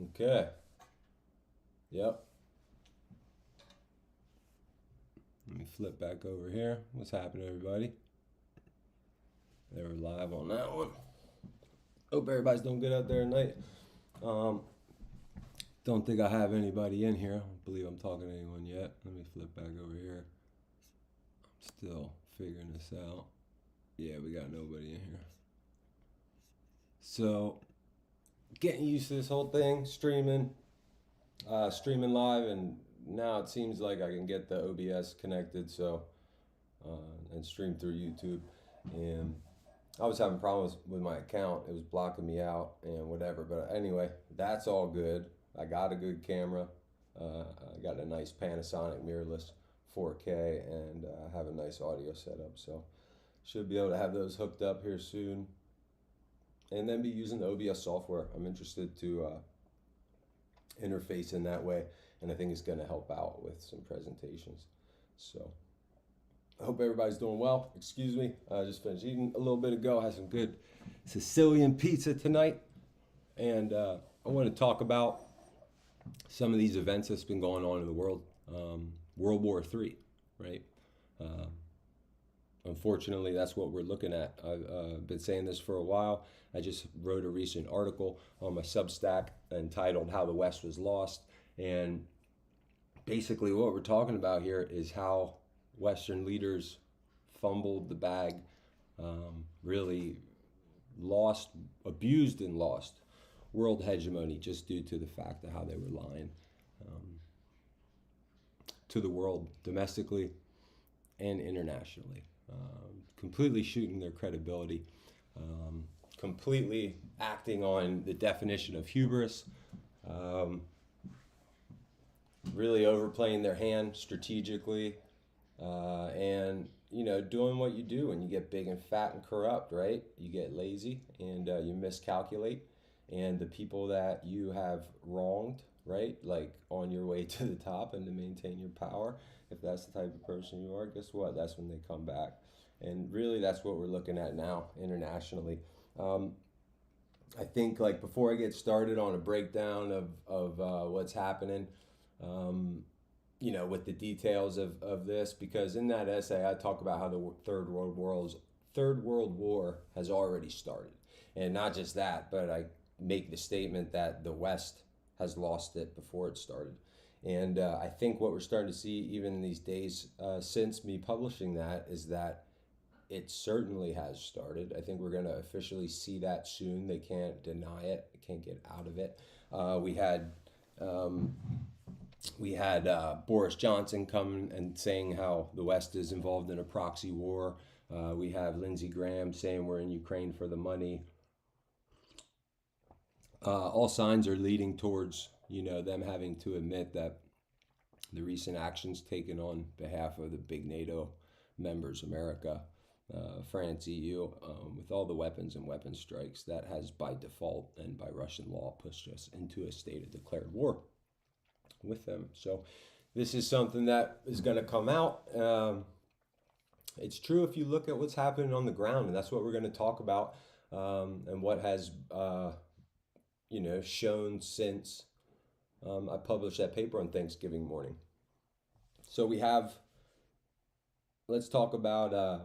Okay. Yep. Let me flip back over here. What's happening, everybody? They were live on that one. Hope everybody's doing good out there tonight. Don't think I have anybody in here. I don't believe I'm talking to anyone yet. Let me flip back over here. I'm still figuring this out. Yeah, we got nobody in here. So, getting used to this whole thing, streaming live, and now it seems like I can get the OBS connected, so and stream through YouTube. And I was having problems with my account; it was blocking me out and whatever. But anyway, that's all good. I got a good camera. I got a nice Panasonic mirrorless 4K, and have a nice audio setup. So should be able to have those hooked up here soon, and then be using the OBS software. I'm interested to interface in that way, and I think it's going to help out with some presentations. So I hope everybody's doing well. Excuse me, I just finished eating a little bit ago. I had some good Sicilian pizza tonight, and I want to talk about some of these events that's been going on in the world. World War III, right? Unfortunately, that's what we're looking at. I've been saying this for a while. I just wrote a recent article on my Substack entitled How the West Was Lost. And basically what we're talking about here is how Western leaders fumbled the bag, really lost, abused and lost world hegemony just due to the fact of how they were lying to the world domestically and internationally. Completely shooting their credibility, completely acting on the definition of hubris, really overplaying their hand strategically, and doing what you do when you get big and fat and corrupt, right? You get lazy and you miscalculate, and the people that you have wronged, right, like on your way to the top and to maintain your power, if that's the type of person you are, guess what? That's when they come back. And really, that's what we're looking at now internationally. I think, like, before I get started on a breakdown of what's happening, with the details of this, because in that essay I talk about how the Third World War has already started, and not just that, but I make the statement that the West has lost it before it started. And I think what we're starting to see, even in these days since me publishing that, is that it certainly has started. I think we're going to officially see that soon. They can't deny it. They can't get out of it. We had Boris Johnson come and saying how the West is involved in a proxy war. We have Lindsey Graham saying we're in Ukraine for the money. All signs are leading towards them having to admit that the recent actions taken on behalf of the big NATO members, America, France, EU, with all the weapons and weapon strikes, that has by default and by Russian law pushed us into a state of declared war with them. So this is something that is going to come out. It's true if you look at what's happening on the ground, and that's what we're going to talk about, and what has shown since I published that paper on Thanksgiving morning. So let's talk about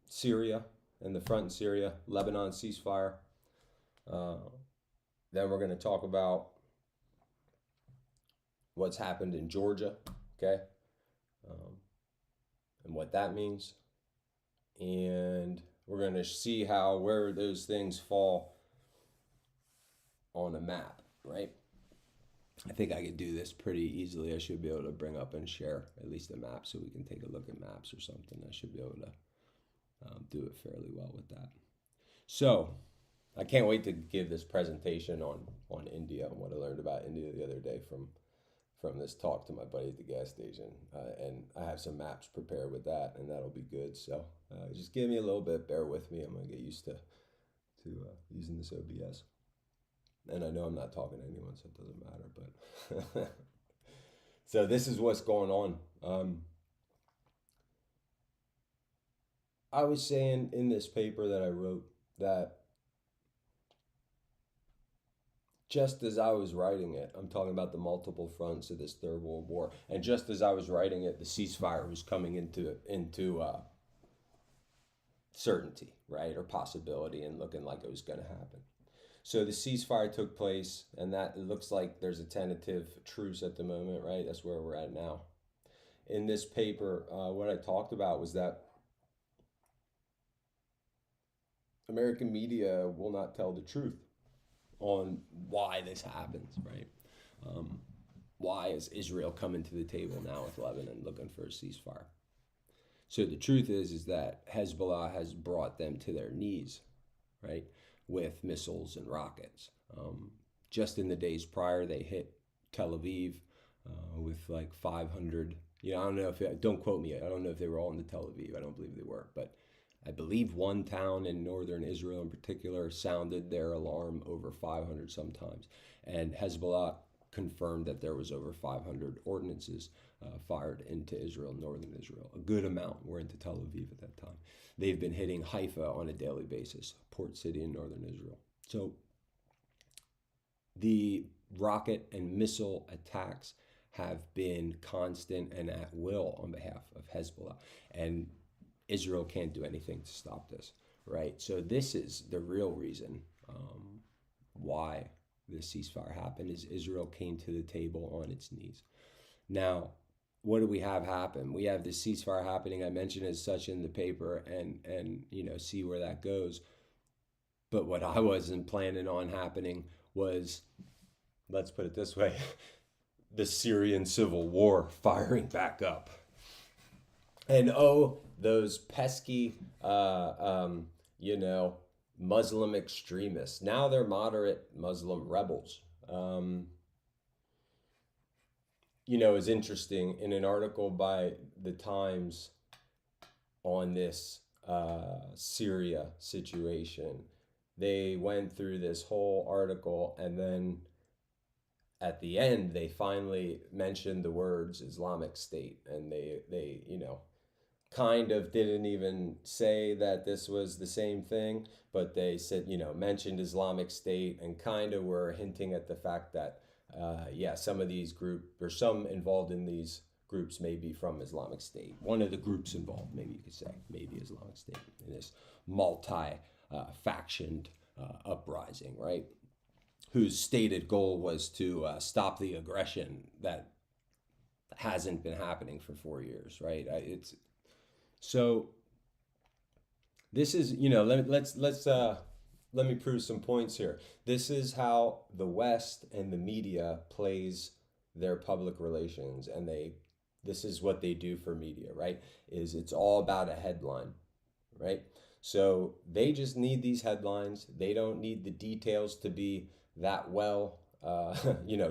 Syria and the front in Syria, Lebanon ceasefire. Then we're going to talk about what's happened in Georgia, okay, and what that means. And we're going to see where those things fall on a map, right? I think I could do this pretty easily. I should be able to bring up and share at least a map so we can take a look at maps or something. I should be able to do it fairly well with that. So I can't wait to give this presentation on India and what I learned about India the other day from this talk to my buddy at the gas station. And I have some maps prepared with that, and that'll be good. So just give me a little bit, bear with me. I'm going to get used to using this OBS. And I know I'm not talking to anyone, so it doesn't matter. But so this is what's going on. I was saying in this paper that I wrote that just as I was writing it, I'm talking about the multiple fronts of this Third World War, and just as I was writing it, the ceasefire was coming into certainty, right, or possibility, and looking like it was going to happen. So the ceasefire took place, and that it looks like there's a tentative truce at the moment, right? That's where we're at now. In this paper, what I talked about was that American media will not tell the truth on why this happens, right? Why is Israel coming to the table now with Lebanon looking for a ceasefire? So the truth is that Hezbollah has brought them to their knees, right, with missiles and rockets. Just in the days prior, they hit Tel Aviv with like 500. I don't know if don't quote me. I don't know if they were all in the Tel Aviv. I don't believe they were, but I believe one town in northern Israel in particular sounded their alarm over 500 sometimes, and Hezbollah confirmed that there was over 500 ordnances fired into Israel, northern Israel. A good amount were into Tel Aviv at that time. They've been hitting Haifa on a daily basis, port city in northern Israel. So the rocket and missile attacks have been constant and at will on behalf of Hezbollah. And Israel can't do anything to stop this, right? So this is the real reason why the ceasefire happened, is Israel came to the table on its knees. Now, what do we have happen? We have this ceasefire happening. I mentioned as such in the paper, and see where that goes. But what I wasn't planning on happening was, let's put it this way, the Syrian civil war firing back up. And those pesky, Muslim extremists. Now they're moderate Muslim rebels. It's interesting, in an article by the Times on this Syria situation, they went through this whole article, and then at the end they finally mentioned the words Islamic State, and they kind of didn't even say that this was the same thing, but they said, mentioned Islamic State, and kind of were hinting at the fact that some of these groups, or some involved in these groups, may be from Islamic State. One of the groups involved, maybe you could say, maybe Islamic State in this multi-factioned uprising, right? Whose stated goal was to stop the aggression that hasn't been happening for 4 years, right? So this is, let me prove some points here. This is how the West and the media plays their public relations, and this is what they do for media, right? It's all about a headline, right? So they just need these headlines. They don't need the details to be that well,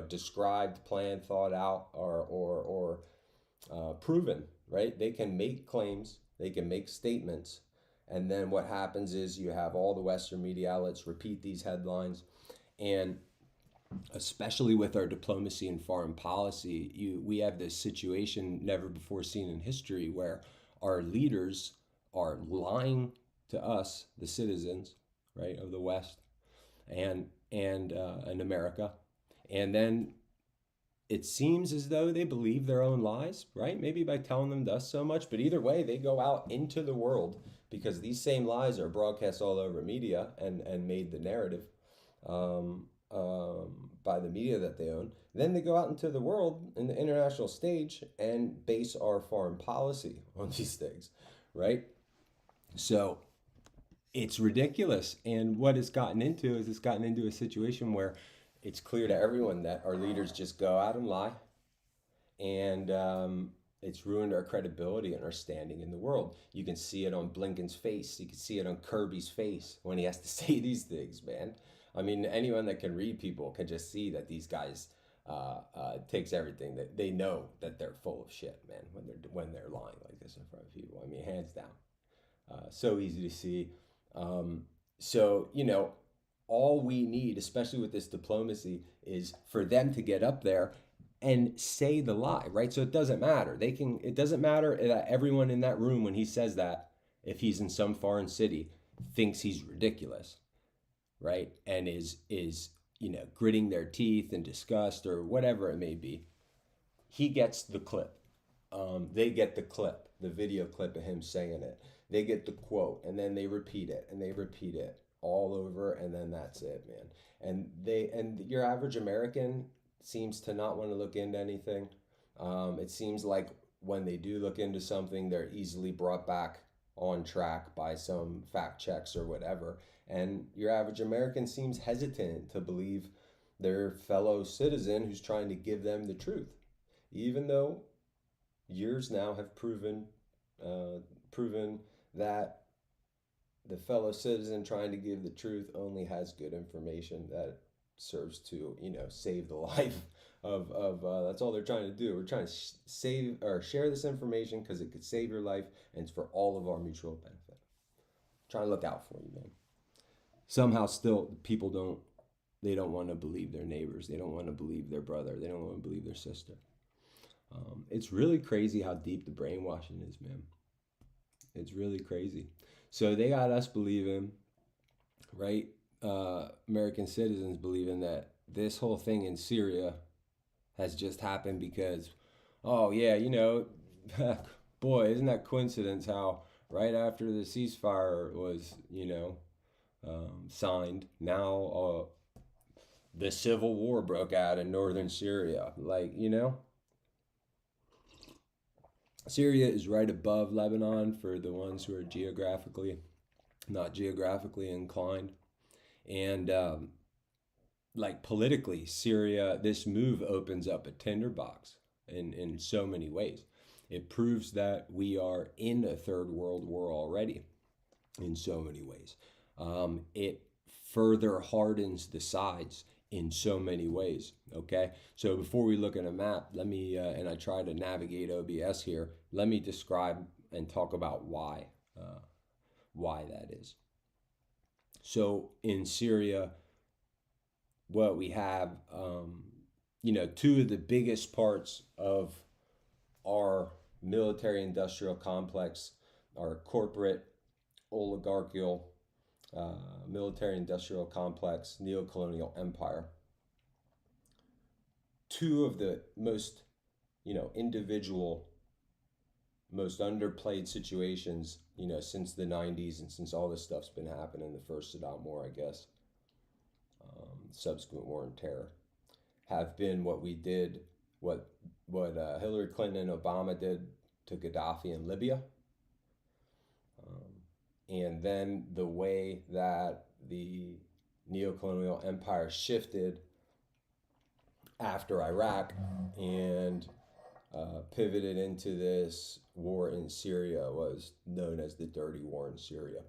described, planned, thought out, or proven, right? They can make claims, they can make statements, and then what happens is you have all the Western media outlets repeat these headlines, and especially with our diplomacy and foreign policy, we have this situation never before seen in history where our leaders are lying to us, the citizens, right, of the West and America, and then it seems as though they believe their own lies, right? Maybe by telling them thus so much, but either way, they go out into the world, because these same lies are broadcast all over media and made the narrative by the media that they own. Then they go out into the world, in the international stage, and base our foreign policy on these things, right? So it's ridiculous. And what it's gotten into is a situation where it's clear to everyone that our leaders just go out and lie, and it's ruined our credibility and our standing in the world. You can see it on Blinken's face. You can see it on Kirby's face when he has to say these things, man. I mean, anyone that can read people can just see that these guys takes everything, that they know that they're full of shit, man, when they're lying like this in front of people. I mean, hands down. So easy to see. All we need, especially with this diplomacy, is for them to get up there and say the lie, right? So it doesn't matter. It doesn't matter that everyone in that room, when he says that, if he's in some foreign city, thinks he's ridiculous, right? And is gritting their teeth in disgust or whatever it may be. He gets the clip. They get the clip, the video clip of him saying it. They get the quote, and then they repeat it, and they repeat it all over, and then that's it, man. And your average American seems to not want to look into anything. It seems like when they do look into something, they're easily brought back on track by some fact checks or whatever. And your average American seems hesitant to believe their fellow citizen who's trying to give them the truth, even though years now have proven that the fellow citizen trying to give the truth only has good information that serves to save the life of that's all they're trying to do. We're trying to save or share this information because it could save your life, and it's for all of our mutual benefit. Trying to look out for you, man. Somehow still people don't want to believe their neighbors. They don't want to believe their brother. They don't want to believe their sister. It's really crazy how deep the brainwashing is, man. It's really crazy. So they got us believing, right? American citizens believing that this whole thing in Syria has just happened because, oh yeah, boy, isn't that coincidence how right after the ceasefire was, signed, now the civil war broke out in northern Syria. Syria is right above Lebanon for the ones who are not geographically inclined. And politically, Syria, this move opens up a tinderbox in so many ways. It proves that we are in a third world war already in so many ways. It further hardens the sides in so many ways. Okay, so before we look at a map, let me and I try to navigate OBS here. Let me describe and talk about why that is. So in Syria, what we have, two of the biggest parts of our military-industrial complex, our corporate oligarchical military-industrial complex, neo-colonial empire. Two of the most, individual, most underplayed situations, since the 90s and since all this stuff's been happening, the first Saddam War, I guess, subsequent war on terror, have been what Hillary Clinton and Obama did to Gaddafi in Libya. And then the way that the neo-colonial empire shifted after Iraq and pivoted into this war in Syria was known as the Dirty War in Syria.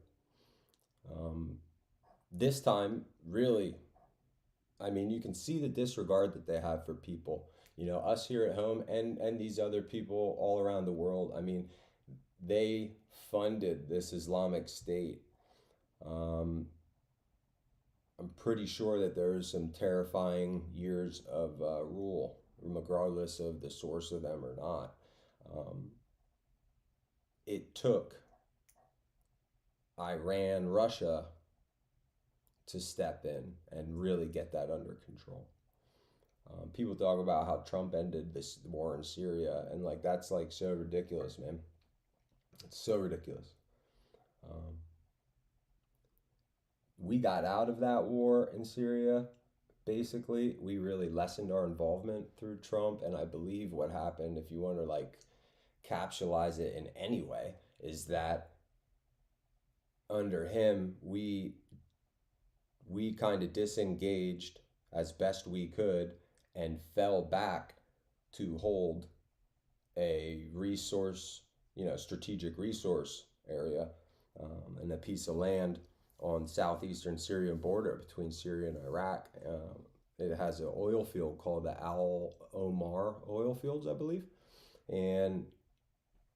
This time, really, you can see the disregard that they have for people. Us here at home and these other people all around the world. They funded this Islamic State. I'm pretty sure that there's some terrifying years of rule, regardless of the source of them or not. It took Iran, Russia to step in and really get that under control. People talk about how Trump ended this war in Syria, and that's so ridiculous, man. It's so ridiculous. We got out of that war in Syria. Basically, we really lessened our involvement through Trump, and I believe what happened, if you want to capsulize it in any way, is that under him, we kind of disengaged as best we could and fell back to hold a resource, strategic resource area and a piece of land on southeastern Syrian border between Syria and Iraq. It has an oil field called the Al Omar oil fields, I believe. And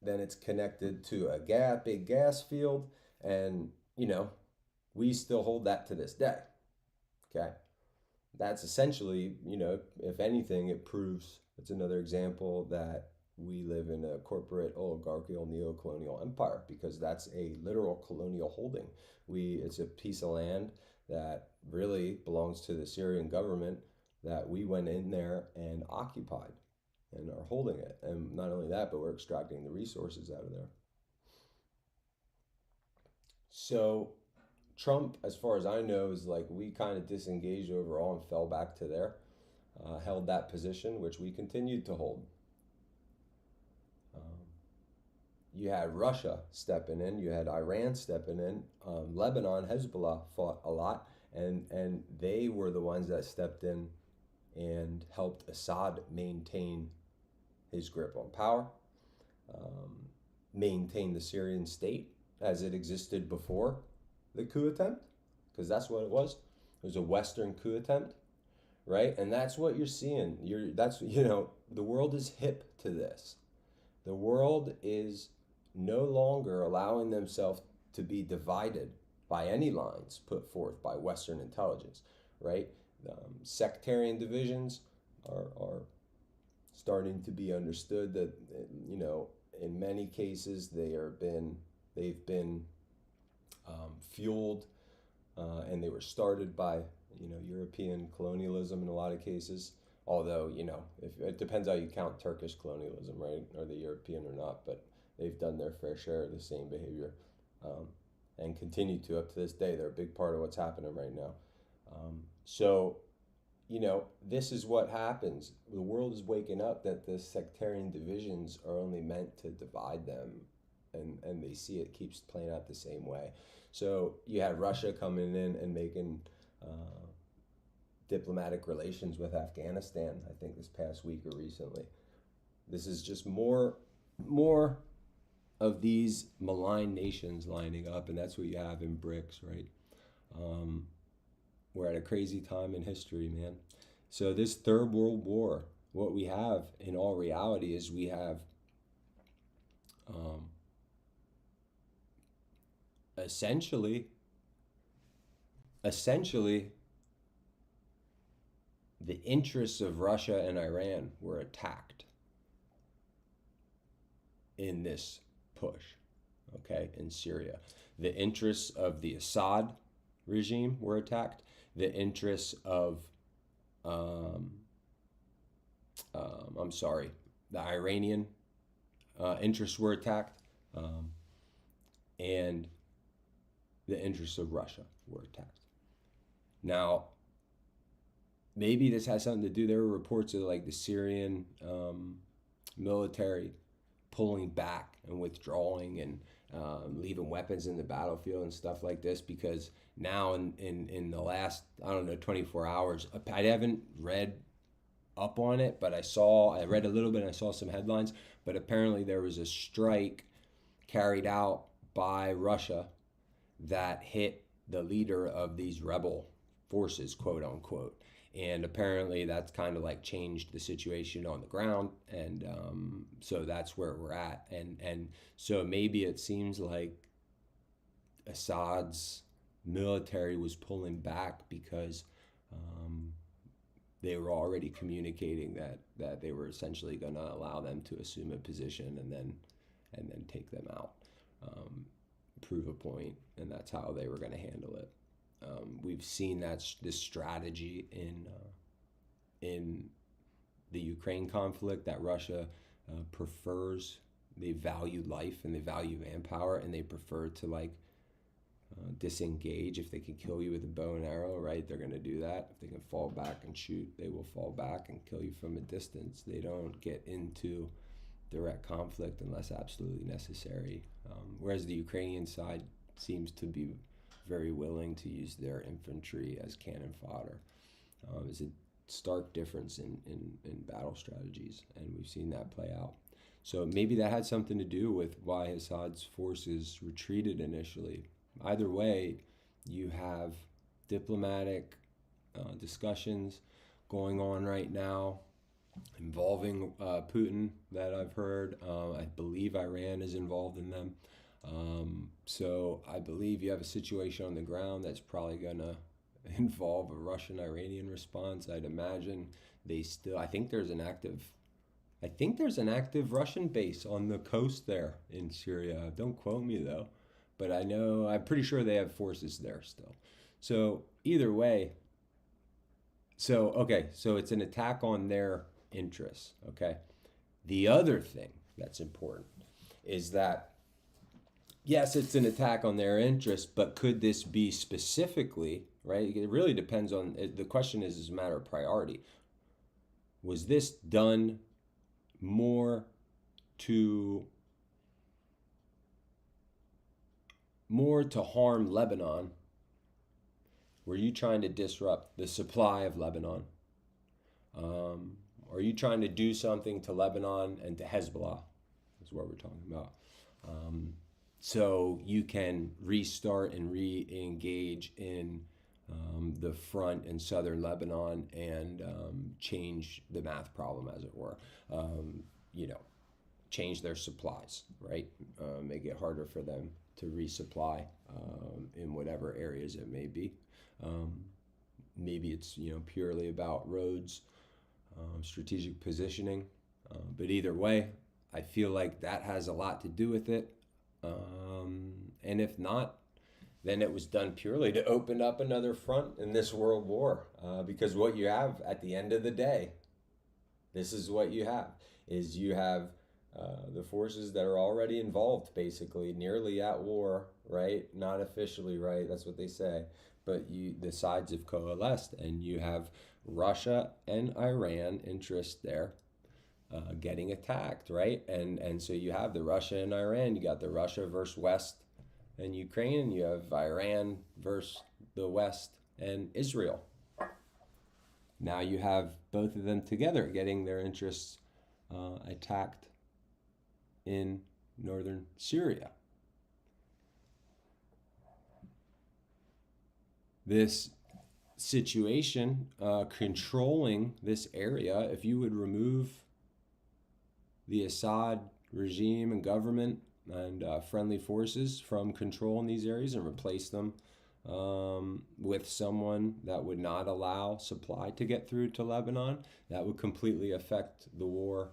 then it's connected to a big gas field. And, we still hold that to this day. Okay. That's essentially, if anything, it's another example that we live in a corporate oligarchical neo-colonial empire, because that's a literal colonial holding. It's a piece of land that really belongs to the Syrian government that we went in there and occupied and are holding it. And not only that, but we're extracting the resources out of there. So Trump, as far as I know, is like we kind of disengaged overall and fell back to there, held that position, which we continued to hold. Um, you had Russia stepping in, you had Iran stepping in, Lebanon, Hezbollah fought a lot, and they were the ones that stepped in and helped Assad maintain his grip on power, um, maintain the Syrian state as it existed before the coup attempt, because that's what it was. It was a Western coup attempt, right? And that's what you're seeing. The world is hip to this. The world is no longer allowing themselves to be divided by any lines put forth by Western intelligence, right? Sectarian divisions are starting to be understood that, in many cases they've been fueled and they were started by European colonialism in a lot of cases. Although if it depends how you count Turkish colonialism, right, or the European or not, but they've done their fair share of the same behavior, and continue to up to this day. They're a big part of what's happening right now. So this is what happens. The world is waking up that the sectarian divisions are only meant to divide them, and they see it keeps playing out the same way. So you had Russia coming in and making diplomatic relations with Afghanistan, I think this past week or recently. This is just more of these malign nations lining up, and that's what you have in BRICS, right? We're at a crazy time in history, man. So this Third World War, what we have in all reality is we have essentially the interests of Russia and Iran were attacked in this push, okay, in Syria. The interests of the Assad regime were attacked. The interests of, the Iranian interests were attacked, and the interests of Russia were attacked. Now, maybe this has something to do. There were reports of like the Syrian military pulling back and withdrawing and leaving weapons in the battlefield and stuff like this, because now in the last, 24 hours, I haven't read up on it, but I read a little bit and I saw some headlines, but apparently there was a strike carried out by Russia that hit the leader of these rebel forces, quote unquote. And apparently that's kind of like changed the situation on the ground. And so that's where we're at. And so maybe it seems like Assad's military was pulling back because they were already communicating that they were essentially going to allow them to assume a position and then take them out, prove a point, and that's how they were going to handle it. We've seen this strategy in the Ukraine conflict, that Russia prefers. They value life and they value manpower, and they prefer to disengage. If they can kill you with a bow and arrow, right, they're going to do that. If they can fall back and shoot, they will fall back and kill you from a distance. They don't get into direct conflict unless absolutely necessary. Whereas the Ukrainian side seems to be very willing to use their infantry as cannon fodder. It's a stark difference in battle strategies, and we've seen that play out. So maybe that had something to do with why Assad's forces retreated initially. Either way, you have diplomatic discussions going on right now involving Putin that I've heard. I believe Iran is involved in them. So I believe you have a situation on the ground that's probably going to involve a Russian-Iranian response. I'd imagine I think there's an active Russian base on the coast there in Syria. Don't quote me though, but I'm pretty sure they have forces there still. So either way, so it's an attack on their interests. Okay. The other thing that's important is that yes, it's an attack on their interests, but could this be specifically, right? It really depends on, the question is a matter of priority. Was this done more to harm Lebanon? Were you trying to disrupt the supply of Lebanon? Are you trying to do something to Lebanon and to Hezbollah? That's what we're talking about. So you can restart and re-engage in the front in southern Lebanon and change the math problem, as it were. You know, change their supplies, right? Make it harder for them to resupply in whatever areas it may be. Maybe it's purely about roads, strategic positioning, but either way, I feel like that has a lot to do with it. And if not, then it was done purely to open up another front in this world war. Because what you have at the end of the day, this is what you have, is you have the forces that are already involved, basically, nearly at war, right? Not officially, right? That's what they say. But the sides have coalesced, and you have Russia and Iran interest there. Getting attacked, right? And so you have the Russia and Iran. You got the Russia versus West and Ukraine, and you have Iran versus the West and Israel. Now you have both of them together getting their interests attacked in northern Syria. This situation, controlling this area, if you would remove the Assad regime and government and friendly forces from control in these areas and replace them with someone that would not allow supply to get through to Lebanon, that would completely affect the war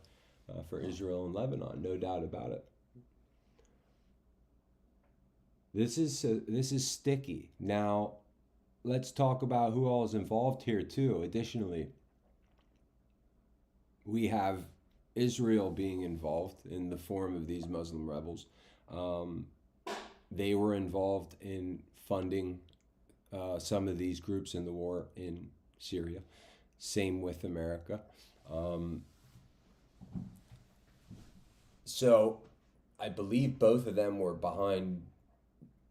for Israel and Lebanon, no doubt about it. This is sticky. Now, let's talk about who all is involved here too. Additionally, we have Israel being involved in the form of these Muslim rebels. They were involved in funding some of these groups in the war in Syria. Same with America. So I believe both of them were behind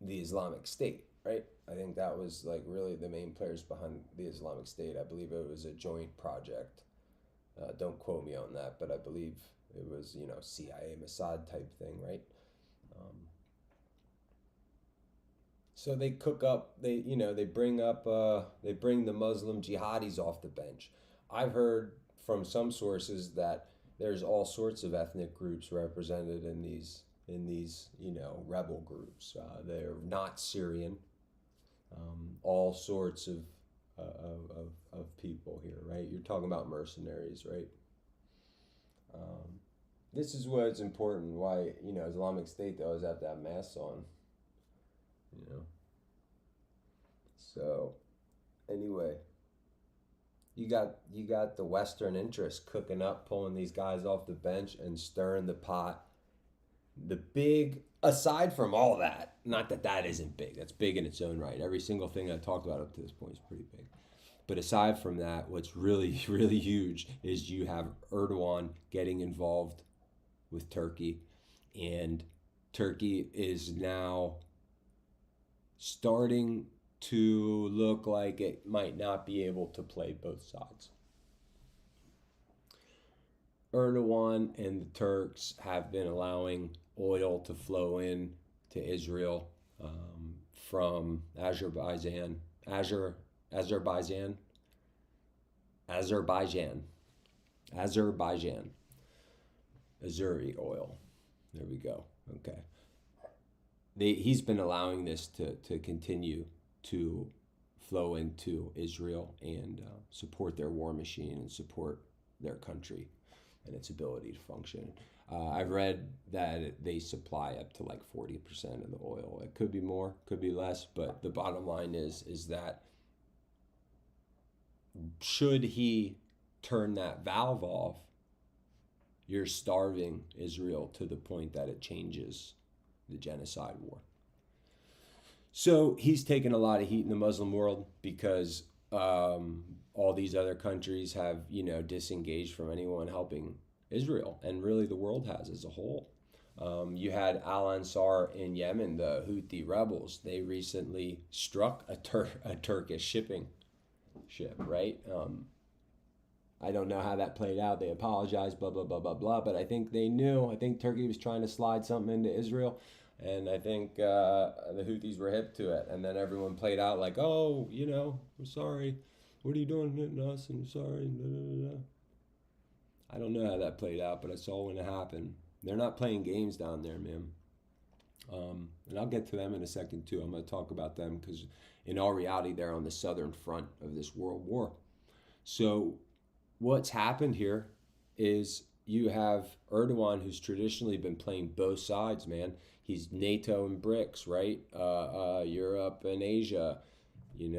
the Islamic State, right? I think that was like really the main players behind the Islamic State. I believe it was a joint project. Don't quote me on that, but I believe it was, CIA, Mossad type thing, right? So they cook up, they bring the Muslim jihadis off the bench. I've heard from some sources that there's all sorts of ethnic groups represented in these rebel groups. They're not Syrian. All sorts of people here, right? You're talking about mercenaries, right? This is what's important. Why Islamic State, they always have to have masks on. So anyway, you got the Western interests cooking up, pulling these guys off the bench and stirring the pot. The big, aside from all that, not that that isn't big, that's big in its own right. Every single thing I talked about up to this point is pretty big. But aside from that, what's really, really huge is you have Erdogan getting involved with Turkey, and Turkey is now starting to look like it might not be able to play both sides. Erdogan and the Turks have been allowing oil to flow in to Israel from Azerbaijan, Azeri oil. There we go. Okay. He's been allowing this to continue to flow into Israel and support their war machine and support their country and its ability to function. I've read that they supply up to like 40% of the oil. It could be more, could be less, but the bottom line is that should he turn that valve off, you're starving Israel to the point that it changes the genocide war. So he's taken a lot of heat in the Muslim world because all these other countries have, disengaged from anyone helping Israel, and really the world has as a whole. You had Al Ansar in Yemen, the Houthi rebels. They recently struck a Turkish shipping ship, right? I don't know how that played out. They apologized, blah, blah, blah, blah, blah. But I think they knew. I think Turkey was trying to slide something into Israel. And I think the Houthis were hip to it. And then everyone played out like, oh, we're sorry. What are you doing hitting us? And sorry. I don't know how that played out, but I saw when it happened. They're not playing games down there, man. And I'll get to them in a second, too. I'm going to talk about them because in all reality, they're on the southern front of this world war. So what's happened here is you have Erdogan, who's traditionally been playing both sides, man. He's NATO and BRICS, right? Europe and Asia, he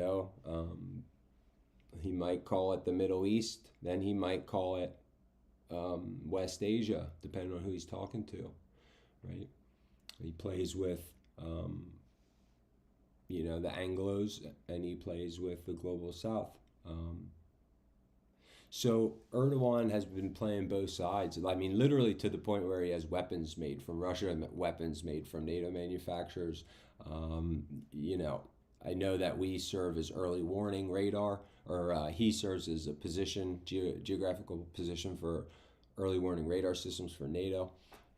might call it the Middle East. Then he might call it West Asia, depending on who he's talking to, right? He plays with, the Anglos, and he plays with the global South. So Erdogan has been playing both sides. I mean, literally to the point where he has weapons made from Russia and weapons made from NATO manufacturers. I know that we serve as early warning radar, or he serves as a position, geographical position for early warning radar systems for NATO.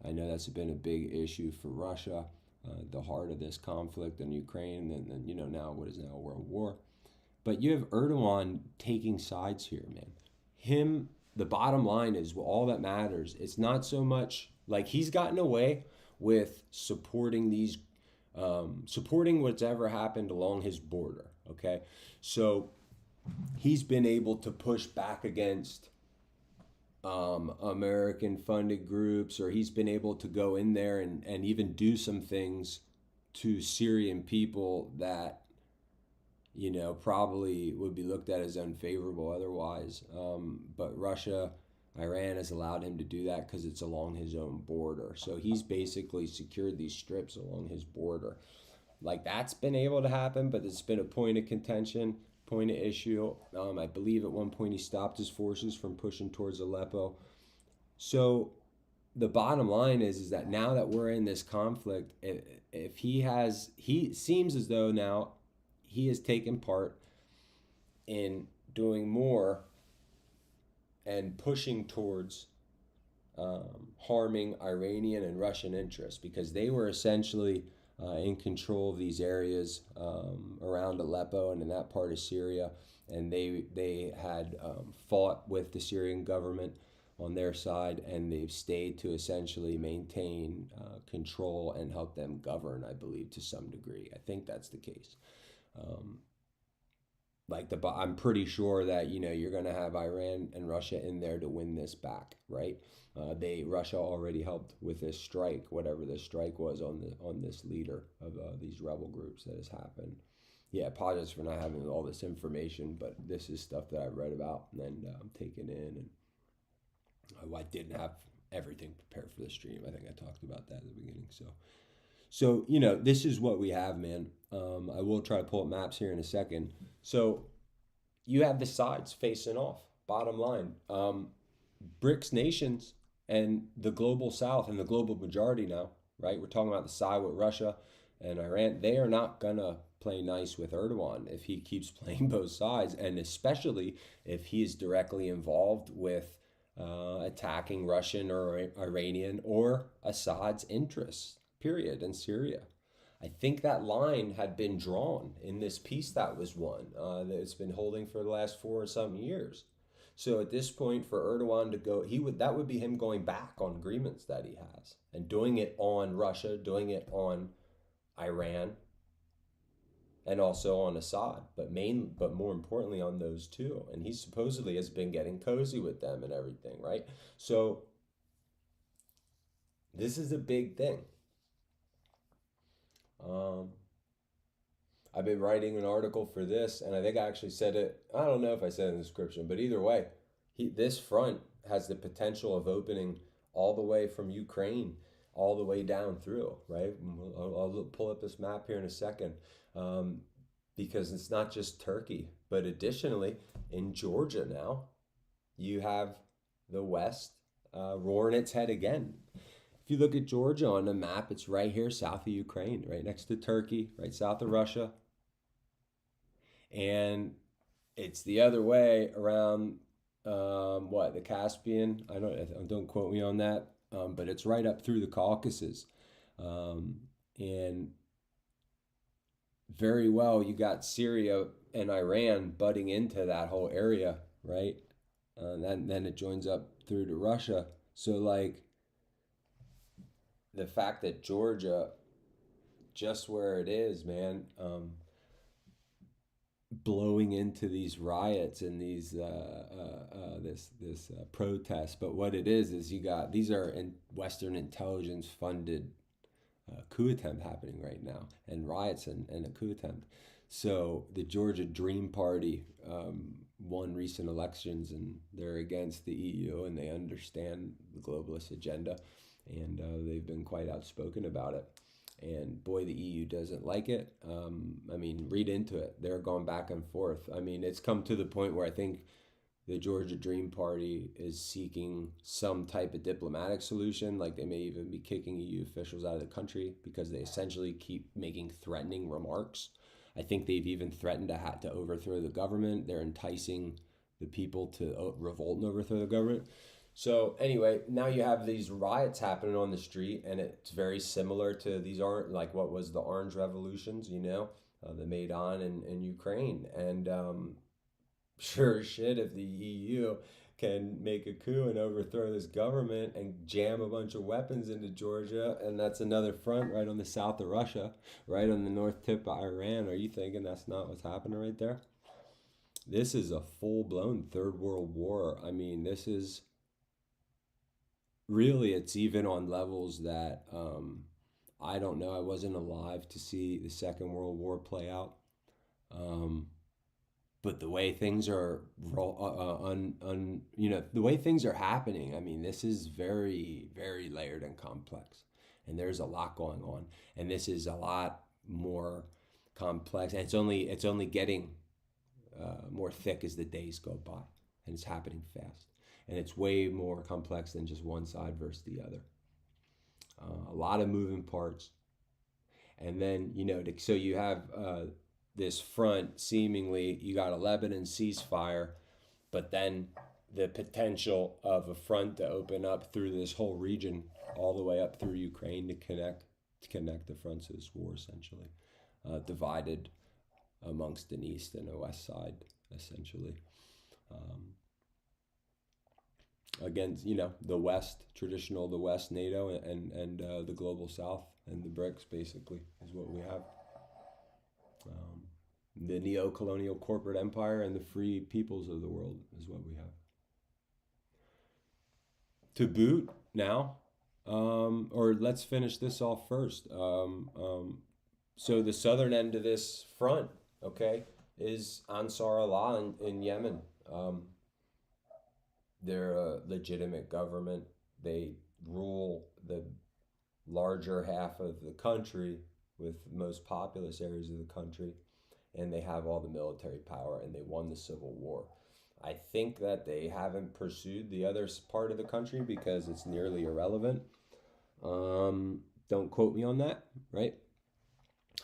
I know that's been a big issue for Russia, the heart of this conflict in Ukraine, and now what is now a world war. But you have Erdogan taking sides here, man. The bottom line is all that matters. It's not so much like he's gotten away with supporting supporting what's ever happened along his border. Okay, so he's been able to push back against American funded groups, or he's been able to go in there and even do some things to Syrian people that probably would be looked at as unfavorable otherwise. But Russia, Iran has allowed him to do that because it's along his own border. So he's basically secured these strips along his border. Like, that's been able to happen, but it's been a point of contention, point of issue. I believe at one point he stopped his forces from pushing towards Aleppo. So the bottom line is that now that we're in this conflict, if he seems as though now he has taken part in doing more and pushing towards harming Iranian and Russian interests, because they were essentially in control of these areas around Aleppo and in that part of Syria, and they had fought with the Syrian government on their side, and they've stayed to essentially maintain control and help them govern, I believe, to some degree. I think that's the case. I'm pretty sure that you're going to have Iran and Russia in there to win this back, right? Russia already helped with this strike, whatever this strike was on this leader of these rebel groups that has happened. Yeah, apologize for not having all this information, but this is stuff that I've read about and I'm taking in, and I didn't have everything prepared for the stream. I think I talked about that at the beginning. So this is what we have, man. I will try to pull up maps here in a second. So you have the sides facing off. Bottom line, BRICS nations and the global South and the global majority now, right? We're talking about the side with Russia and Iran. They are not gonna play nice with Erdogan if he keeps playing both sides, and especially if he is directly involved with attacking Russian or Iranian or Assad's interests, period, in Syria. I think that line had been drawn in this peace that was won, that it's been holding for the last 4 or some years. So at this point, for Erdogan to go, that would be him going back on agreements that he has and doing it on Russia, doing it on Iran, and also on Assad, but more importantly on those two. And he supposedly has been getting cozy with them and everything, right? So This is a big thing. Um, I've been writing an article for this, and I think I actually said it. I don't know if I said it in the description, but either way, this front has the potential of opening all the way from Ukraine, all the way down through, right? I'll pull up this map here in a second, um, because it's not just Turkey, but additionally, in Georgia now, you have the West roaring its head again. If you look at Georgia on the map, it's right here south of Ukraine, right next to Turkey, right south of Russia. And it's the other way around, the Caspian. Don't quote me on that, but it's right up through the Caucasus. And very well, you got Syria and Iran butting into that whole area, right? Then it joins up through to Russia. So, like, the fact that Georgia, just where it is, man, blowing into these riots and these this protest. But what it is you got, these are Western intelligence funded coup attempt happening right now, and riots and a coup attempt. So the Georgia Dream Party won recent elections, and they're against the EU, and they understand the globalist agenda, and they've been quite outspoken about it. And boy, the EU doesn't like it. I mean, read into it. They're going back and forth. I mean, it's come to the point where I think the Georgia Dream Party is seeking some type of diplomatic solution. Like, they may even be kicking EU officials out of the country because they essentially keep making threatening remarks. I think they've even threatened to overthrow the government. They're enticing the people to revolt and overthrow the government. So anyway, now you have these riots happening on the street, and it's very similar to these aren't like what was the Orange Revolutions, the Maidan in Ukraine. And sure as shit, if the EU can make a coup and overthrow this government and jam a bunch of weapons into Georgia, and that's another front right on the south of Russia, right on the north tip of Iran. Are you thinking that's not what's happening right there? This is a full-blown third world war. I mean, this is really, it's even on levels that I don't know. I wasn't alive to see the Second World War play out. But the way things are, the way things are happening, I mean, this is very, very layered and complex. And there's a lot going on. And this is a lot more complex. And it's only getting more thick as the days go by. And it's happening fast. And it's way more complex than just one side versus the other. A lot of moving parts. And then, so you have this front, seemingly, you got a Lebanon ceasefire, but then the potential of a front to open up through this whole region, all the way up through Ukraine to connect the fronts of this war, essentially. Divided amongst an east and a west side, essentially. Against the West, the West, NATO, and the global South and the BRICS, basically, is what we have. The neo-colonial corporate empire and the free peoples of the world is what we have. To boot now, or let's finish this off first. So the southern end of this front, okay, is Ansar Allah in Yemen. They're a legitimate government. They rule the larger half of the country with most populous areas of the country, and they have all the military power, and they won the Civil War. I think that they haven't pursued the other part of the country because it's nearly irrelevant. Don't quote me on that, right?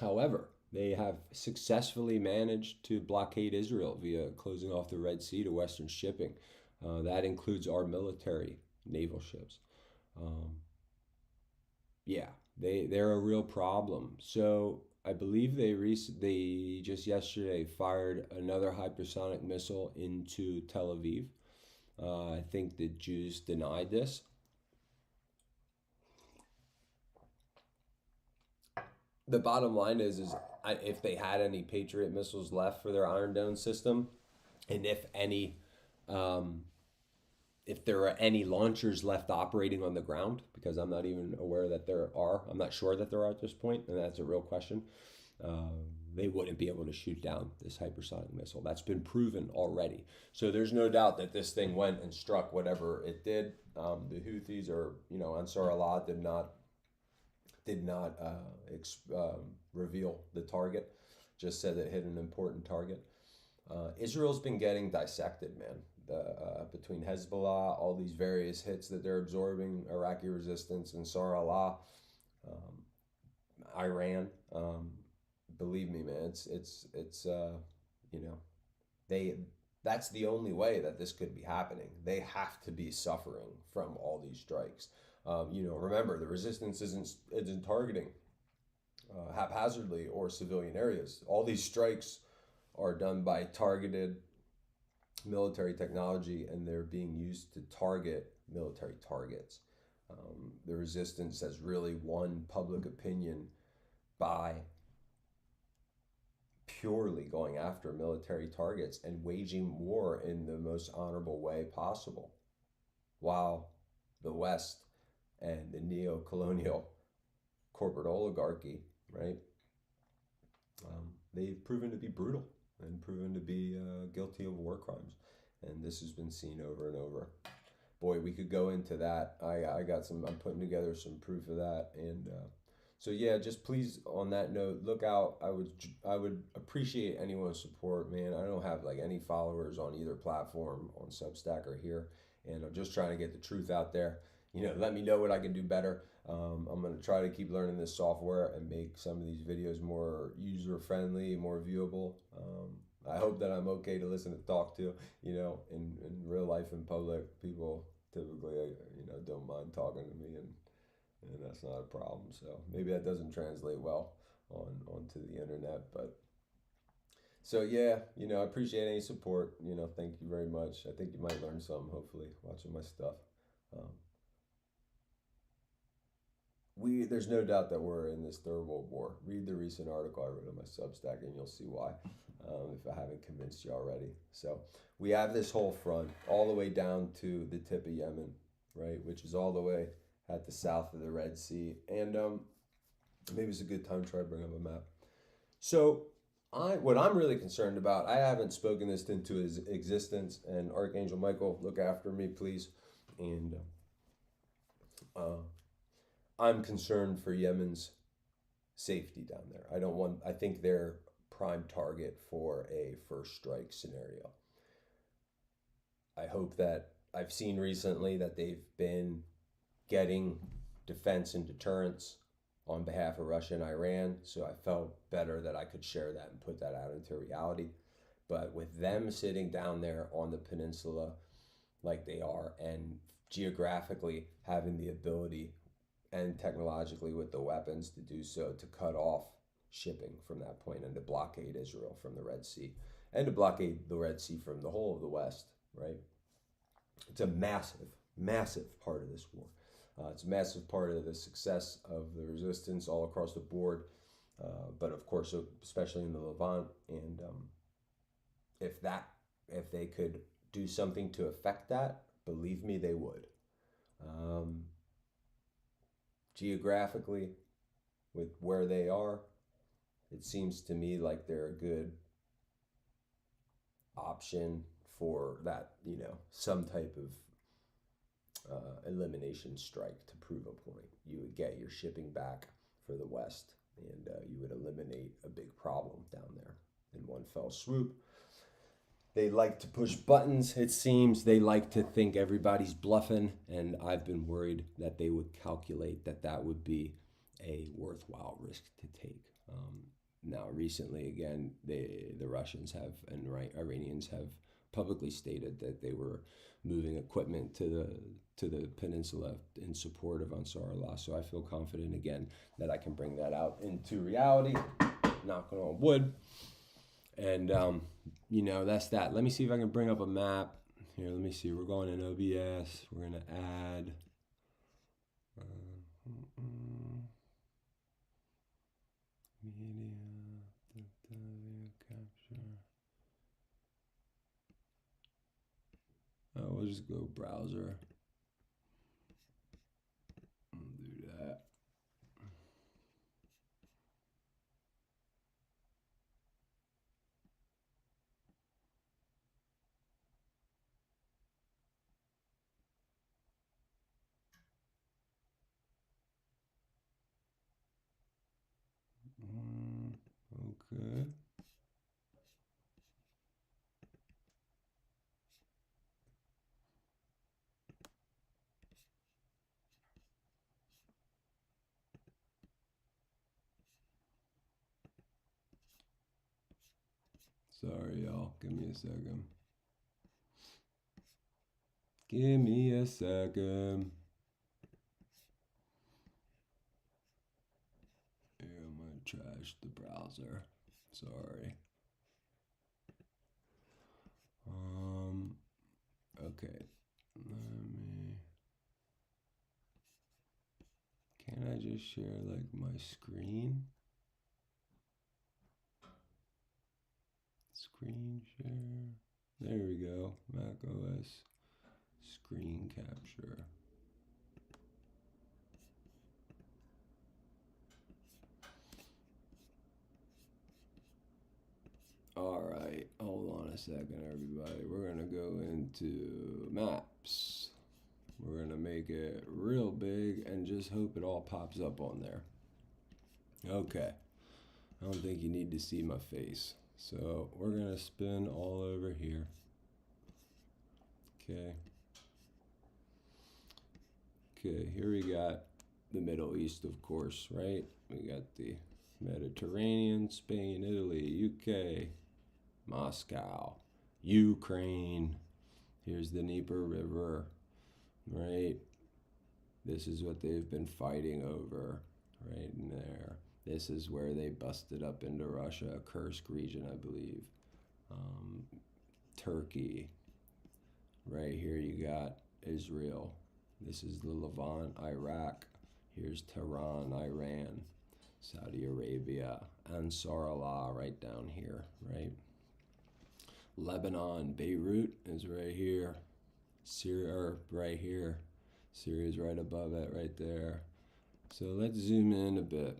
However, they have successfully managed to blockade Israel via closing off the Red Sea to Western shipping. That includes our military naval ships. They're a real problem. So I believe they just yesterday fired another hypersonic missile into Tel Aviv. I think the Jews denied this. The bottom line is if they had any Patriot missiles left for their Iron Dome system, and if any if there are any launchers left operating on the ground, because I'm not even aware that there are. I'm not sure that there are at this point, and that's a real question. They wouldn't be able to shoot down this hypersonic missile. That's been proven already. So there's no doubt that this thing went and struck whatever it did. The Houthis, or Ansar Allah, did not reveal the target. Just said it hit an important target. Israel's been getting dissected, man. Between Hezbollah, all these various hits that they're absorbing, Iraqi resistance, Ansar Allah, Iran. Believe me, man, it's they that's the only way that this could be happening. They have to be suffering from all these strikes. Remember, the resistance isn't targeting haphazardly or civilian areas. All these strikes are done by targeted military technology, and they're being used to target military targets. The resistance has really won public opinion by purely going after military targets and waging war in the most honorable way possible, while the West and the neo-colonial corporate oligarchy, right, they've proven to be brutal and proven to be guilty of war crimes. And this has been seen over and over. Boy, we could go into that. I'm putting together some proof of that. And so yeah, just please, on that note, look out. I would appreciate anyone's support, man. I don't have like any followers on either platform, on Substack or here. And I'm just trying to get the truth out there. Let me know what I can do better. I'm going to try to keep learning this software and make some of these videos more user-friendly, more viewable. I hope that I'm okay to listen to talk to. In real life, in public, people typically, don't mind talking to me, and that's not a problem. So maybe that doesn't translate well onto the internet. But so yeah, I appreciate any support. Thank you very much. I think you might learn something, hopefully, watching my stuff. There's no doubt that we're in this third world war. Read the recent article I wrote on my Substack, and you'll see why, if I haven't convinced you already. So we have this whole front all the way down to the tip of Yemen, right, which is all the way at the south of the Red Sea. And maybe it's a good time to try to bring up a map. So what I'm really concerned about, I haven't spoken this into his existence, and Archangel Michael, look after me, please. And I'm concerned for Yemen's safety down there. I think they're prime target for a first strike scenario. I hope that I've seen recently that they've been getting defense and deterrence on behalf of Russia and Iran, so I felt better that I could share that and put that out into reality. But with them sitting down there on the peninsula like they are, and geographically having the ability and technologically with the weapons to do so, to cut off shipping from that point and to blockade Israel from the Red Sea and to blockade the Red Sea from the whole of the West, right? It's a massive, massive part of this war. It's a massive part of the success of the resistance all across the board, but of course, especially in the Levant. And if they could do something to affect that, believe me, they would. Geographically, with where they are, it seems to me like they're a good option for that, some type of elimination strike to prove a point. You would get your shipping back for the West, and you would eliminate a big problem down there in one fell swoop. They like to push buttons, it seems. They like to think everybody's bluffing, and I've been worried that they would calculate that would be a worthwhile risk to take. Now, recently, again, the Russians have and Iranians have publicly stated that they were moving equipment to the peninsula in support of Ansar Allah. So I feel confident again that I can bring that out into reality. Knocking on wood. And that's that. Let me see if I can bring up a map here. Let me see. We're going in OBS. We're gonna add. Media capture. Oh, I'll just go browser. Do that. Okay. Sorry, y'all. Give me a second. Give me a second. Here, I'm gonna trash the browser. Sorry. Okay. Can I just share like my screen? Screen share. There we go. Mac OS screen capture. All right, hold on a second, everybody. We're gonna go into maps. We're gonna make it real big and just hope it all pops up on there. Okay, I don't think you need to see my face. So we're gonna spin all over here. Okay. Okay, here we got the Middle East, of course, right? We got the Mediterranean, Spain, Italy, UK, Moscow, Ukraine. Here's the Dnieper River, right? This is what they've been fighting over, right in there. This is where they busted up into Russia, a Kursk region, I believe. Turkey. Right here you got Israel. This is the Levant, Iraq. Here's Tehran, Iran. Saudi Arabia, Ansarallah right down here, right? Lebanon, Beirut is right here. Syria, right here. Syria's right above it, right there. So let's zoom in a bit.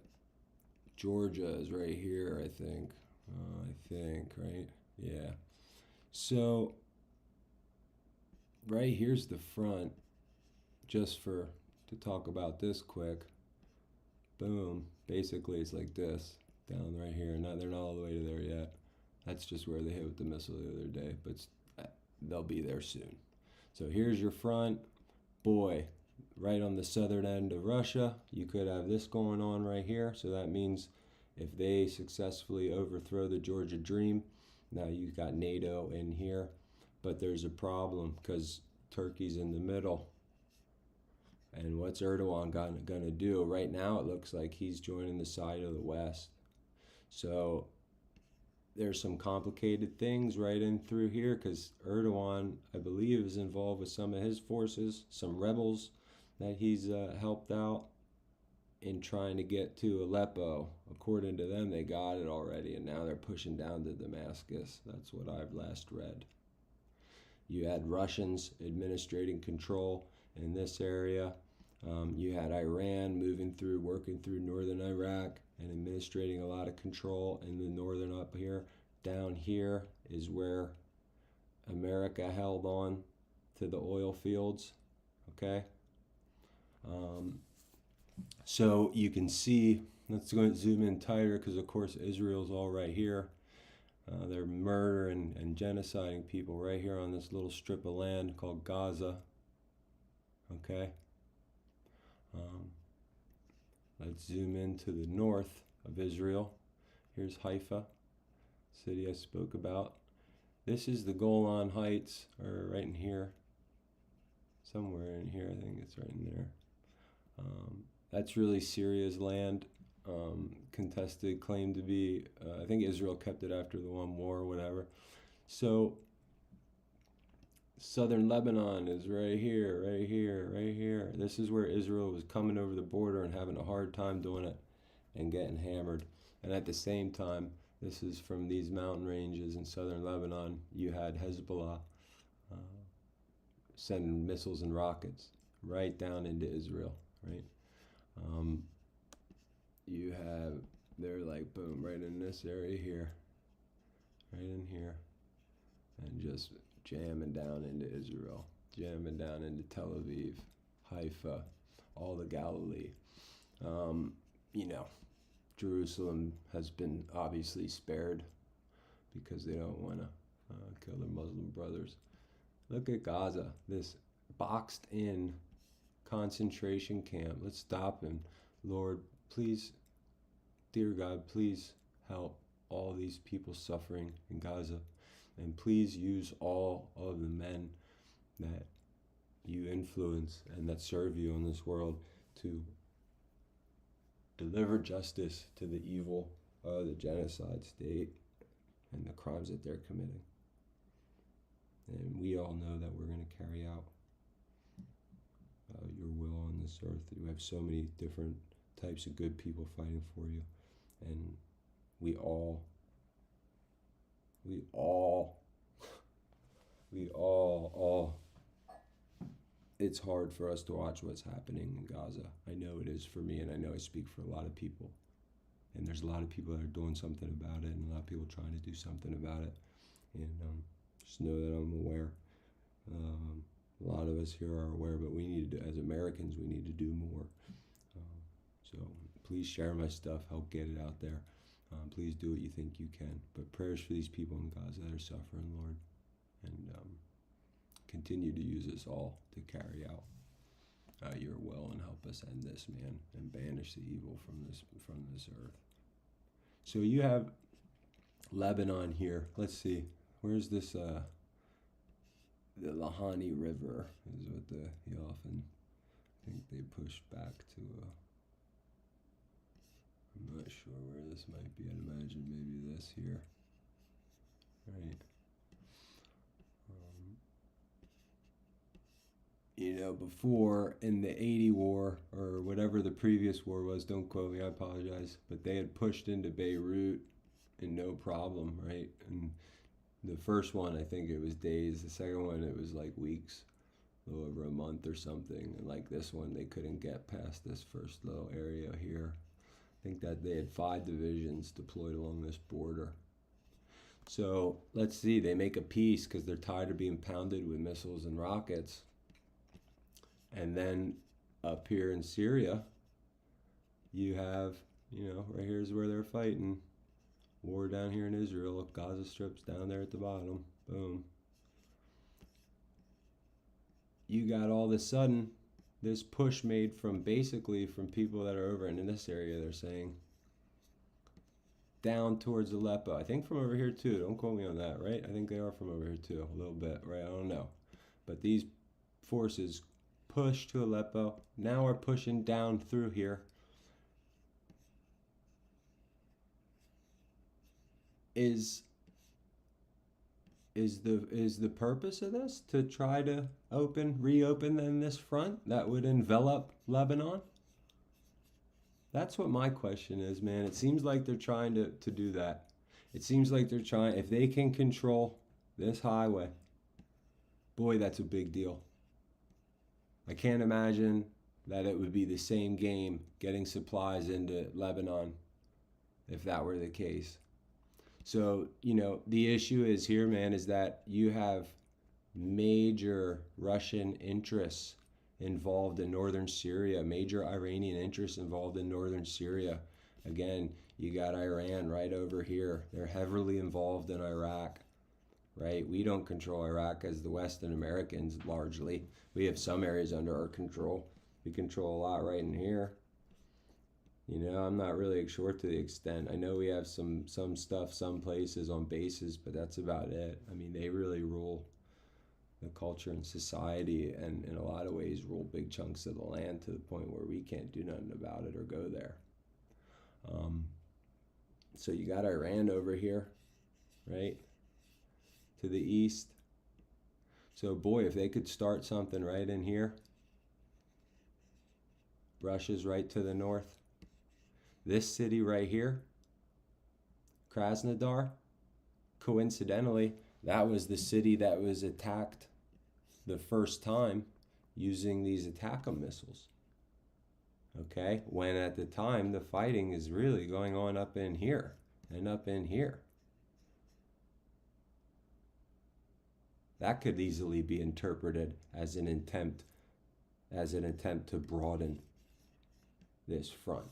Georgia is right here, I think. Right? Yeah. So right here's the front, just to talk about this quick. Boom. Basically, it's like this, down right here. They're not all the way to there yet. That's just where they hit with the missile the other day, but they'll be there soon. So here's your front. Boy, right on the southern end of Russia, you could have this going on right here. So that means if they successfully overthrow the Georgia Dream, now you've got NATO in here. But there's a problem because Turkey's in the middle. And what's Erdogan going to do? Right now it looks like he's joining the side of the West. So there's some complicated things right in through here because Erdogan, I believe, is involved with some of his forces, some rebels that he's helped out in trying to get to Aleppo. According to them, they got it already, and now they're pushing down to Damascus. That's what I've last read. You had Russians administrating control in this area. You had Iran working through northern Iraq and administrating a lot of control in the northern up here. Down here is where America held on to the oil fields, okay? So you can see, let's go and zoom in tighter because of course Israel's all right here. They're murdering and genociding people right here on this little strip of land called Gaza, okay? Let's zoom into the north of Israel. Here's Haifa, city I spoke about. This is the Golan Heights, or right in here. Somewhere in here, I think it's right in there. That's really Syria's land. Contested, claimed to be, I think Israel kept it after the one war or whatever. So southern Lebanon is right here, right here, right here. This is where Israel was coming over the border and having a hard time doing it and getting hammered. And at the same time, this is from these mountain ranges in southern Lebanon, you had Hezbollah sending missiles and rockets right down into Israel, right? You have, they're like, boom, right in this area here, right in here, and just jamming down into Israel, jamming down into Tel Aviv, Haifa, all the Galilee. You know, Jerusalem has been obviously spared because they don't want to kill their Muslim brothers. Look at Gaza, this boxed in concentration camp. Let's stop him. Lord, please, dear God, please help all these people suffering in Gaza. And please use all of the men that you influence and that serve you in this world to deliver justice to the evil of the genocide state and the crimes that they're committing. And we all know that we're going to carry out your will on this earth. You have so many different types of good people fighting for you. And we all, it's hard for us to watch what's happening in Gaza. I know it is for me, and I know I speak for a lot of people. And there's a lot of people that are doing something about it, and a lot of people trying to do something about it. And just know that I'm aware. A lot of us here are aware, but we need to, as Americans, we need to do more. So please share my stuff, help get it out there. Please do what you think you can. But prayers for these people in Gaza that are suffering, Lord. And continue to use us all to carry out your will and help us end this, man, and banish the evil from this earth. So you have Lebanon here. Let's see. Where's this? The Lahani River is what you often think they push back to. I'm not sure where this might be. I'd imagine maybe this here. Right. You know, before in the 80 war or whatever the previous war was, don't quote me, I apologize, but they had pushed into Beirut and no problem, right? And the first one, I think it was days. The second one, it was like weeks, a little over a month or something. And like this one, they couldn't get past this first little area here. I think that they had 5 divisions deployed along this border. So let's see, they make a peace because they're tired of being pounded with missiles and rockets. And then up here in Syria, you have, you know, right here's where they're fighting. War down here in Israel, Gaza Strip's down there at the bottom. Boom. You got all of a sudden this push made from basically from people that are over in this area, they're saying, down towards Aleppo. I think from over here too. Don't quote me on that, right? I think they are from over here too, a little bit, right? I don't know. But these forces push to Aleppo. Now we're pushing down through here. Is the purpose of this to try to reopen then this front that would envelop Lebanon? That's what my question is, man. It seems like they're trying to do that. It seems like they're trying, if they can control this highway, boy, that's a big deal. I can't imagine that it would be the same game getting supplies into Lebanon if that were the case. So, you know, the issue is here, man, is that you have major Russian interests involved in northern Syria, major Iranian interests involved in northern Syria. Again, you got Iran right over here. They're heavily involved in Iraq, right? We don't control Iraq as the Western Americans largely. We have some areas under our control. We control a lot right in here. You know, I'm not really sure to the extent. I know we have some stuff, some places on bases, but that's about it. I mean, they really rule the culture and society, and in a lot of ways rule big chunks of the land to the point where we can't do nothing about it or go there. So you got Iran over here, right, to the east. So boy, if they could start something right in here. Russia's right to the north. This city right here, Krasnodar, coincidentally, that was the city that was attacked the first time using these ATACMS missiles. Okay, when at the time the fighting is really going on up in here and up in here. That could easily be interpreted as an attempt to broaden this front.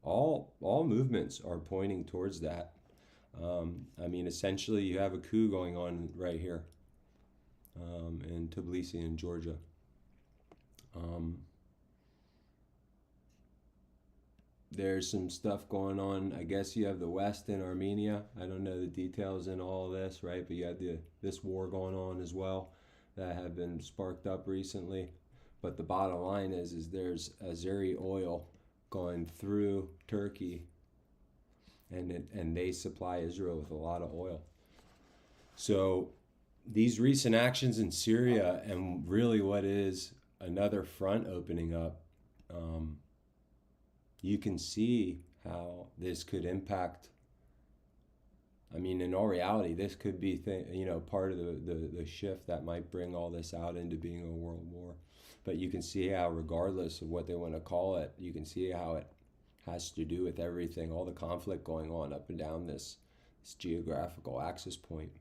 All movements are pointing towards that. I mean, essentially, you have a coup going on right here in Tbilisi in Georgia. There's some stuff going on. I guess you have the West in Armenia. I don't know the details in all of this, right? But you had this war going on as well that have been sparked up recently. But the bottom line is there's Azeri oil going through Turkey, and they supply Israel with a lot of oil. So these recent actions in Syria and really what is another front opening up, you can see how this could impact. I mean, in all reality, this could be part of the shift that might bring all this out into being a world war. But you can see how, regardless of what they want to call it, you can see how it has to do with everything, all the conflict going on up and down this geographical axis point,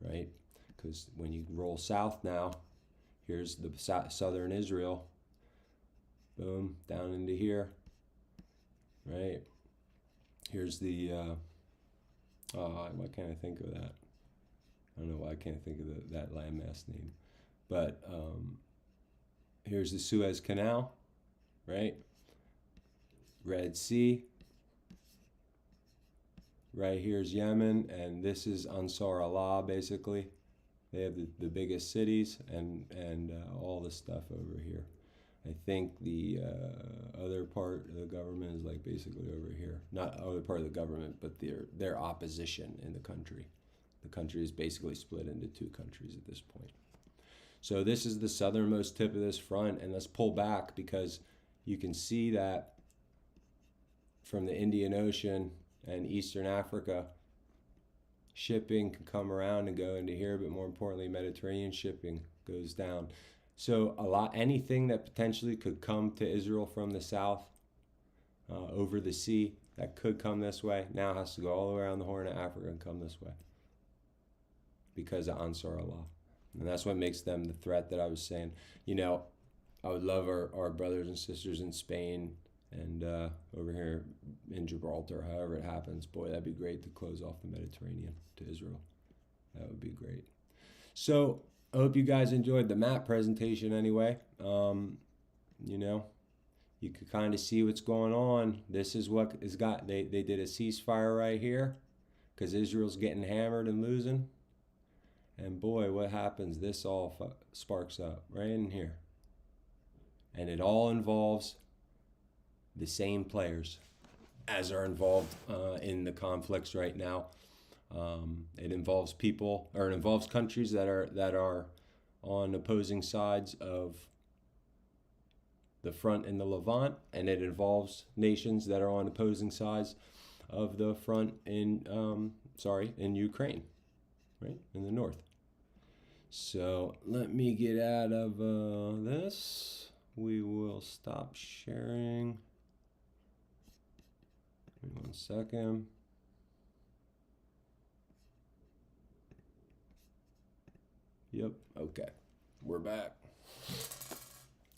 right? Because when you roll south now, here's the southern Israel, boom, down into here, right? Here's the, why can't I think of that? I don't know why I can't think of that landmass name. But here's the Suez Canal, right? Red Sea. Right here's Yemen, and this is Ansar Allah, basically. They have the biggest cities and all the stuff over here. I think the other part of the government is like basically over here. Not other part of the government, but their opposition in the country. The country is basically split into two countries at this point. So this is the southernmost tip of this front, and let's pull back because you can see that from the Indian Ocean and Eastern Africa, shipping can come around and go into here, but more importantly, Mediterranean shipping goes down. So anything that potentially could come to Israel from the south over the sea that could come this way now has to go all the way around the Horn of Africa and come this way because of Ansar Allah. And that's what makes them the threat that I was saying. You know, I would love our brothers and sisters in Spain and over here in Gibraltar, however it happens. Boy, that'd be great to close off the Mediterranean to Israel. That would be great. So I hope you guys enjoyed the map presentation anyway. You know, you could kind of see what's going on. This is what is got, they did a ceasefire right here because Israel's getting hammered and losing. And boy, what happens? This all sparks up right in here. And it all involves the same players as are involved in the conflicts right now. It involves people, or it involves countries that are on opposing sides of the front in the Levant, and it involves nations that are on opposing sides of the front in Ukraine, right, in the north. So let me get out of this. We will stop sharing. Wait 1 second. Yep, okay. We're back.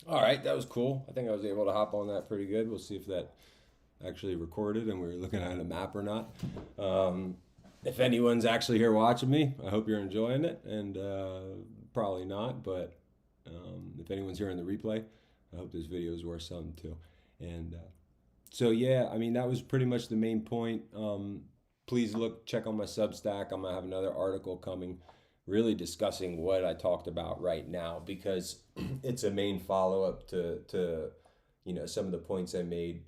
All right, that was cool. I think I was able to hop on that pretty good. We'll see if that actually recorded and we were looking at a map or not. If anyone's actually here watching me, I hope you're enjoying it, and probably not, but if anyone's here in the replay, I hope this video is worth something too. And so yeah, I mean, that was pretty much the main point. Please check on my Substack. I'm gonna have another article coming really discussing what I talked about right now, because it's a main follow-up to some of the points I made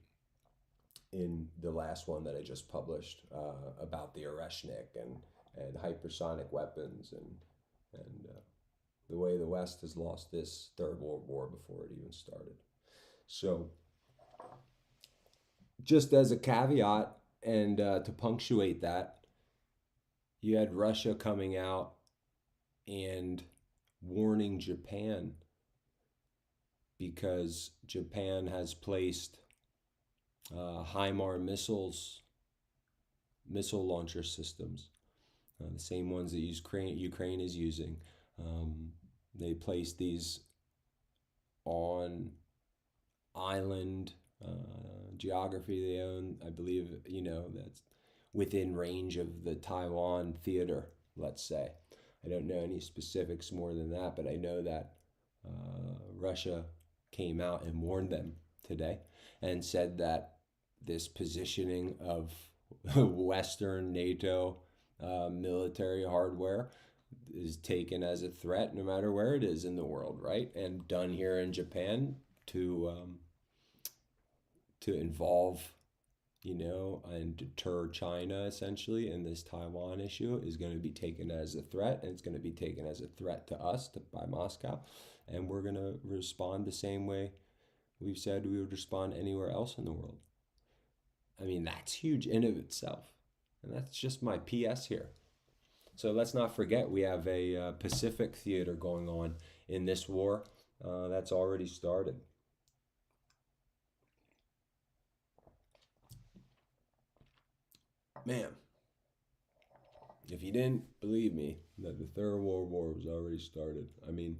in the last one that I just published about the Oreshnik and hypersonic weapons and the way the West has lost this Third World War before it even started. So just as a caveat and to punctuate that, you had Russia coming out and warning warning Japan because Japan has placed HIMARS missile launcher systems, the same ones that Ukraine is using. They placed these on island geography they own. I believe, that's within range of the Taiwan theater, let's say. I don't know any specifics more than that, but I know that Russia came out and warned them today and said that this positioning of Western NATO military hardware is taken as a threat no matter where it is in the world, right? And done here in Japan to involve, and deter China essentially in this Taiwan issue is going to be taken as a threat, and it's going to be taken as a threat to us by Moscow, and we're going to respond the same way we've said we would respond anywhere else in the world. I mean, that's huge in of itself, and that's just my PS here. So let's not forget we have a Pacific theater going on in this war that's already started. Man, if you didn't believe me that the Third World War was already started, I mean,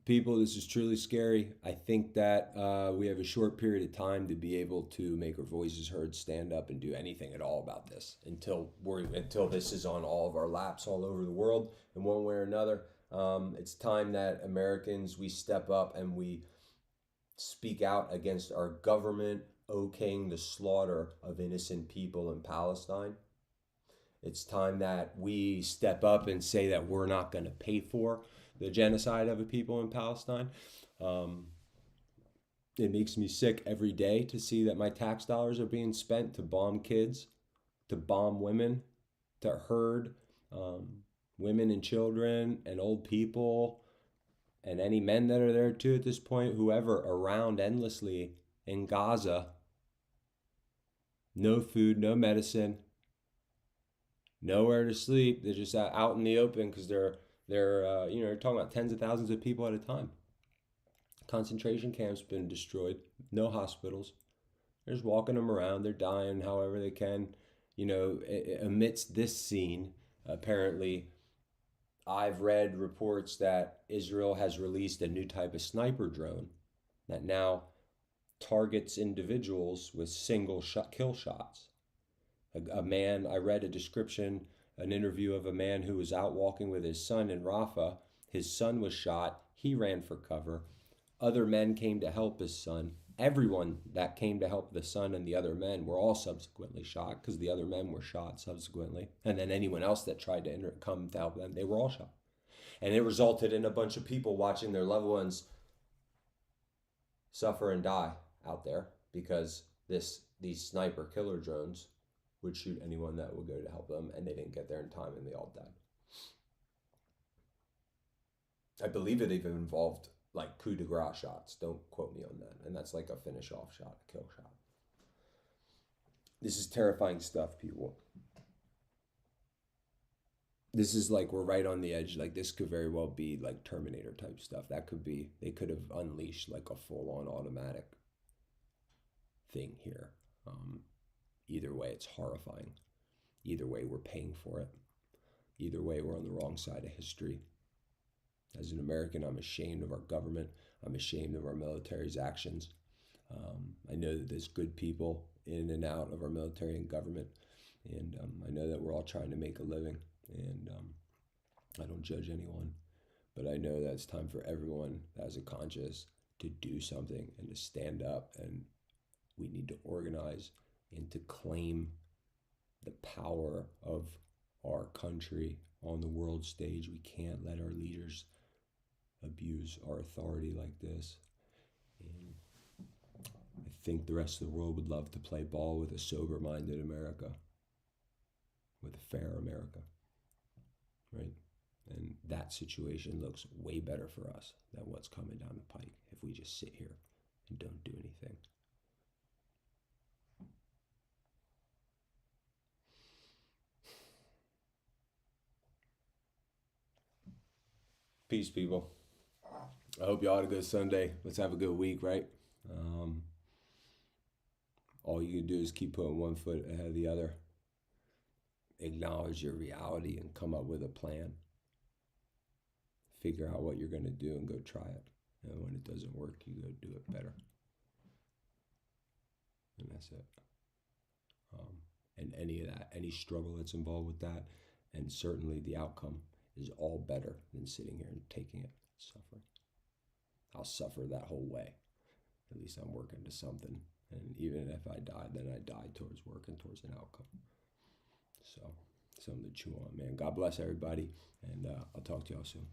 people, this is truly scary. I think that we have a short period of time to be able to make our voices heard, stand up, and do anything at all about this until this is on all of our laps all over the world in one way or another. It's time that Americans, we step up and we speak out against our government okaying the slaughter of innocent people in Palestine. It's time that we step up and say that we're not going to pay for the genocide of a people in Palestine. It makes me sick every day to see that my tax dollars are being spent to bomb kids, to bomb women, to herd women and children and old people and any men that are there too at this point, whoever, around endlessly in Gaza. No food, no medicine, nowhere to sleep. They're just out in the open because they're you're talking about tens of thousands of people at a time. Concentration camps been destroyed. No hospitals. They're just walking them around. They're dying however they can. Amidst this scene, apparently, I've read reports that Israel has released a new type of sniper drone that now targets individuals with single kill shots. A man, I read a description, an interview of a man who was out walking with his son in Rafah. His son was shot. He ran for cover. Other men came to help his son. Everyone that came to help the son and the other men were all subsequently shot because the other men were shot subsequently. And then anyone else that tried to come to help them, they were all shot. And it resulted in a bunch of people watching their loved ones suffer and die out there because these sniper killer drones would shoot anyone that would go to help them, and they didn't get there in time and they all died. I believe it even involved like coup de grace shots. Don't quote me on that. And that's like a finish off shot, a kill shot. This is terrifying stuff, people. This is like we're right on the edge. Like this could very well be like Terminator type stuff. That could be, they could have unleashed like a full on automatic thing here. Either way, it's horrifying. Either way, we're paying for it. Either way, we're on the wrong side of history. As an American, I'm ashamed of our government. I'm ashamed of our military's actions. I know that there's good people in and out of our military and government. And I know that we're all trying to make a living. And I don't judge anyone. But I know that it's time for everyone that has a conscience to do something and to stand up. And we need to organize and to claim the power of our country on the world stage. We can't let our leaders abuse our authority like this. And I think the rest of the world would love to play ball with a sober-minded America, with a fair America, right? And that situation looks way better for us than what's coming down the pike if we just sit here and don't do anything. Peace, people. I hope y'all had a good Sunday. Let's have a good week, right? All you can do is keep putting one foot ahead of the other. Acknowledge your reality and come up with a plan. Figure out what you're going to do and go try it. And when it doesn't work, you go do it better. And that's it. And any of that, any struggle that's involved with that, and certainly the outcome is all better than sitting here and taking it, suffering. I'll suffer that whole way. At least I'm working to something. And even if I die, then I die towards working towards an outcome. So, something to chew on, man. God bless everybody, and I'll talk to y'all soon.